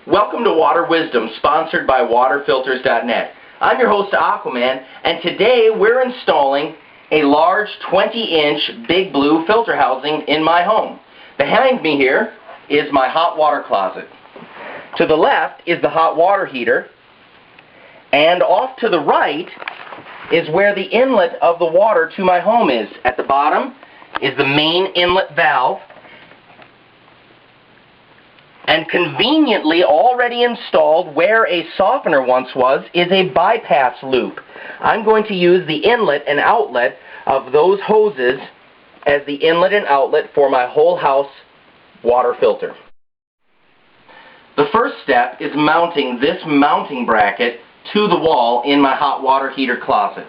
Welcome to Water Wisdom, sponsored by waterfilters.net. I'm your host, Aquaman, and today we're installing a large 20-inch Big Blue filter housing in my home. Behind me here is my hot water closet. To the left is the hot water heater, and off to the right is where the inlet of the water to my home is. At the bottom is the main inlet valve, and conveniently already installed where a softener once was is a bypass loop. I'm going to use the inlet and outlet of those hoses as the inlet and outlet for my whole house water filter. The first step is mounting this mounting bracket to the wall in my hot water heater closet.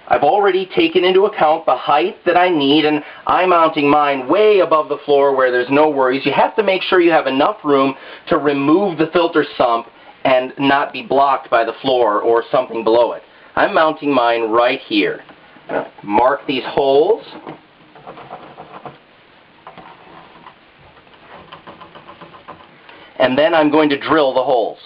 I've already taken into account the height that I need, and I'm mounting mine way above the floor where there's no worries. You have to make sure you have enough room to remove the filter sump and not be blocked by the floor or something below it. I'm mounting mine right here. Mark these holes. And then I'm going to drill the holes.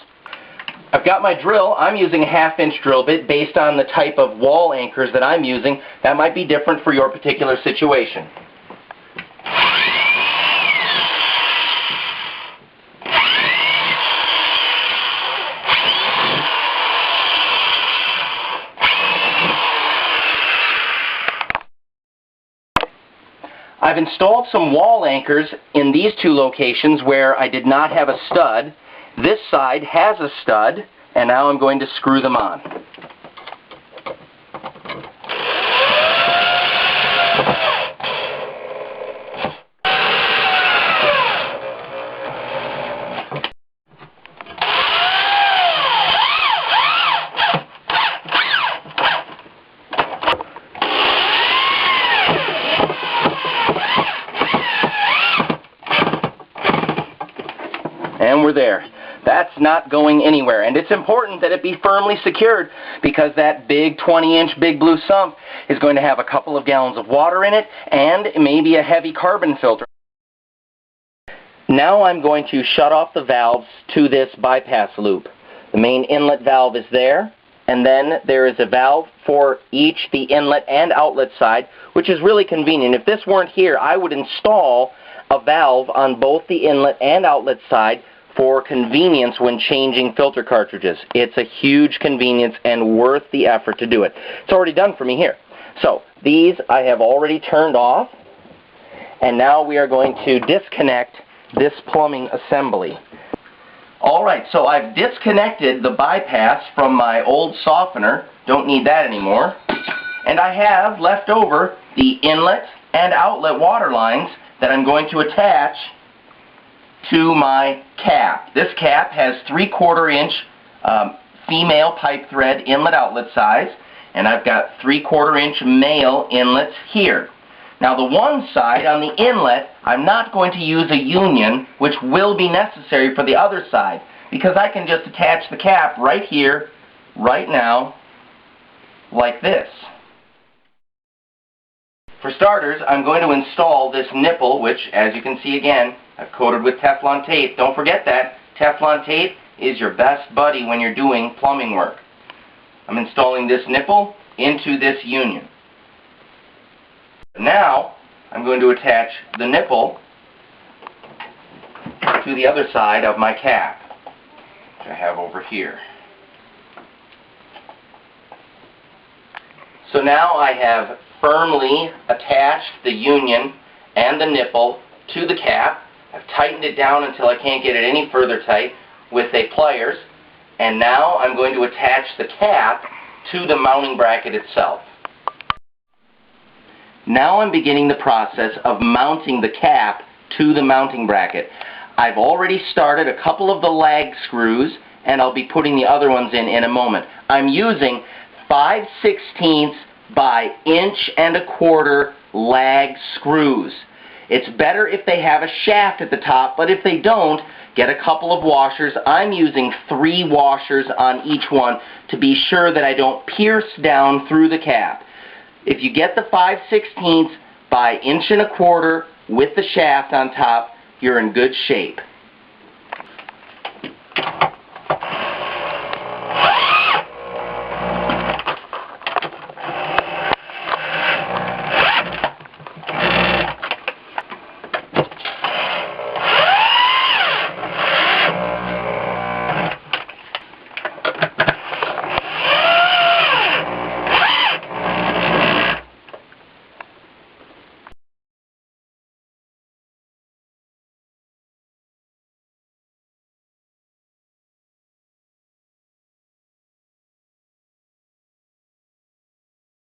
I've got my drill. I'm using a 1/2-inch drill bit based on the type of wall anchors that I'm using. That might be different for your particular situation. I've installed some wall anchors in these two locations where I did not have a stud. This side has a stud, and now I'm going to screw them on. And we're there. That's not going anywhere, and it's important that it be firmly secured because that big 20-inch Big Blue sump is going to have a couple of gallons of water in it and maybe a heavy carbon filter. Now I'm going to shut off the valves to this bypass loop. The main inlet valve is there, and then there is a valve for each the inlet and outlet side, which is really convenient. If this weren't here, I would install a valve on both the inlet and outlet side for convenience when changing filter cartridges. It's a huge convenience and worth the effort to do it. It's already done for me here. So these I have already turned off, and now we are going to disconnect this plumbing assembly. Alright, so I've disconnected the bypass from my old softener. Don't need that anymore. And I have left over the inlet and outlet water lines that I'm going to attach to my cap. This cap has 3/4-inch female pipe thread inlet outlet size, and I've got 3/4-inch male inlets here. Now the one side on the inlet, I'm not going to use a union, which will be necessary for the other side, because I can just attach the cap right here, right now, like this. For starters, I'm going to install this nipple, which, as you can see again, I've coated with Teflon tape. Don't forget that. Teflon tape is your best buddy when you're doing plumbing work. I'm installing this nipple into this union. Now, I'm going to attach the nipple to the other side of my cap, which I have over here. So now I have firmly attached the union and the nipple to the cap. I've tightened it down until I can't get it any further tight with a pliers, and now I'm going to attach the cap to the mounting bracket itself. Now I'm beginning the process of mounting the cap to the mounting bracket. I've already started a couple of the lag screws, and I'll be putting the other ones in a moment. I'm using 5/16 by 1.25" lag screws. It's better if they have a shaft at the top, but if they don't, get a couple of washers. I'm using 3 washers on each one to be sure that I don't pierce down through the cap. If you get the 5/16 by 1.25" with the shaft on top, you're in good shape.